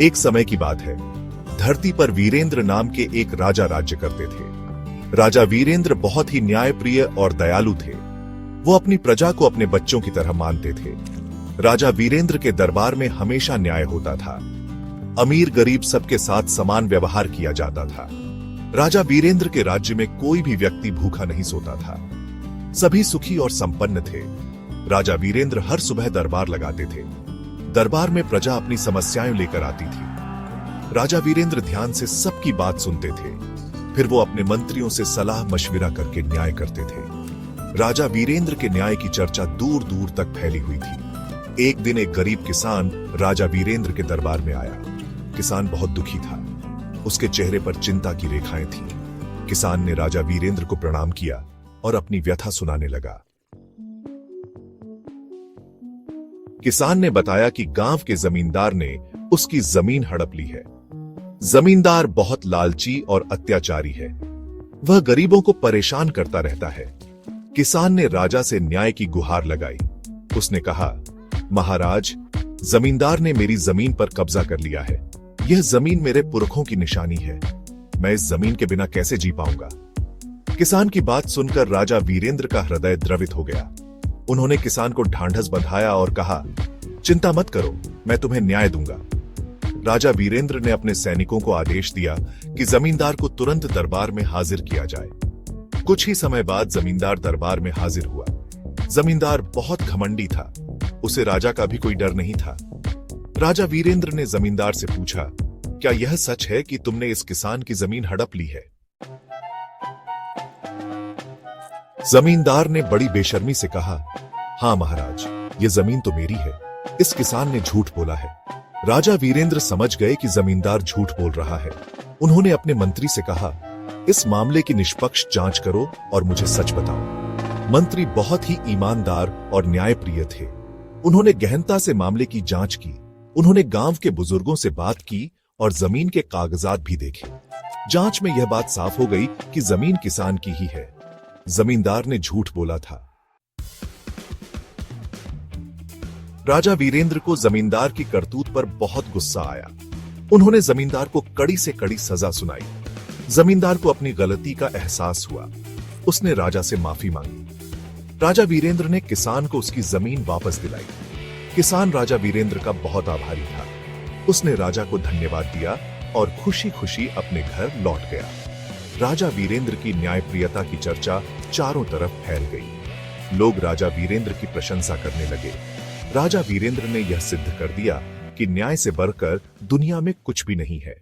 एक समय की बात है। धरती पर वीरेंद्र नाम के एक राजा राज्य करते थे। राजा वीरेंद्र बहुत ही न्यायप्रिय और दयालु थे। वो अपनी प्रजा को अपने बच्चों की तरह मानते थे। राजा वीरेंद्र के दरबार में हमेशा न्याय होता था। अमीर गरीब सबके साथ समान व्यवहार किया जाता था। राजा वीरेंद्र के राज्य में कोई भी व्यक्ति भूखा नहीं सोता था। सभी सुखी और संपन्न थे। राजा वीरेंद्र हर सुबह दरबार लगाते थे। दरबार में प्रजा अपनी समस्याएं लेकर आती थी। राजा वीरेंद्र ध्यान से सबकी बात सुनते थे। फिर वो अपने मंत्रियों से सलाह मशविरा करके न्याय करते थे। राजा वीरेंद्र के न्याय की चर्चा दूर दूर तक फैली हुई थी। एक दिन एक गरीब किसान राजा वीरेंद्र के दरबार में आया। किसान बहुत दुखी था। उसके चेहरे पर चिंता की रेखाएं थीं। किसान ने राजा वीरेंद्र को प्रणाम किया और अपनी व्यथा सुनाने लगा। किसान ने बताया कि गांव के जमींदार ने उसकी जमीन हड़प ली है। जमींदार बहुत लालची और अत्याचारी है। वह गरीबों को परेशान करता रहता है। किसान ने राजा से न्याय की गुहार लगाई। उसने कहा, महाराज, जमींदार ने मेरी जमीन पर कब्जा कर लिया है। यह जमीन मेरे पुरखों की निशानी है। मैं इस जमीन के बिना कैसे जी पाऊंगा। किसान की बात सुनकर राजा वीरेंद्र का हृदय द्रवित हो गया। उन्होंने किसान को ढांढस बंधाया और कहा, चिंता मत करो, मैं तुम्हें न्याय दूंगा। राजा वीरेंद्र ने अपने सैनिकों को आदेश दिया कि जमींदार को तुरंत दरबार में हाजिर किया जाए। कुछ ही समय बाद जमींदार दरबार में हाजिर हुआ। जमींदार बहुत घमंडी था। उसे राजा का भी कोई डर नहीं था। राजा वीरेंद्र ने जमींदार से पूछा, क्या यह सच है कि तुमने इस किसान की जमीन हड़प ली है? जमींदार ने बड़ी बेशर्मी से कहा, हां महाराज, यह जमीन तो मेरी है। इस किसान ने झूठ बोला है। राजा वीरेंद्र समझ गए कि जमींदार झूठ बोल रहा है। उन्होंने अपने मंत्री से कहा, इस मामले की निष्पक्ष जांच करो और मुझे सच बताओ। मंत्री बहुत ही ईमानदार और न्यायप्रिय थे। उन्होंने गहनता से मामले की जांच की। उन्होंने गांव के बुजुर्गों से बात की और जमीन के कागजात भी देखे। जांच में यह बात साफ हो गई कि जमीन किसान की ही है। जमींदार ने झूठ बोला था। राजा वीरेंद्र को जमींदार की करतूत पर बहुत गुस्सा आया। उन्होंने जमींदार को कड़ी से कड़ी सजा सुनाई। जमींदार को अपनी गलती का एहसास हुआ। उसने राजा से माफी मांगी। राजा वीरेंद्र ने किसान को उसकी जमीन वापस दिलाई। किसान राजा वीरेंद्र का बहुत आभारी था। उसने राजा को धन्यवाद दिया और खुशी खुशी अपने घर लौट गया। राजा वीरेंद्र की न्यायप्रियता की चर्चा चारों तरफ फैल गई। लोग राजा वीरेंद्र की प्रशंसा करने लगे। राजा वीरेंद्र ने यह सिद्ध कर दिया कि न्याय से बढ़कर दुनिया में कुछ भी नहीं है।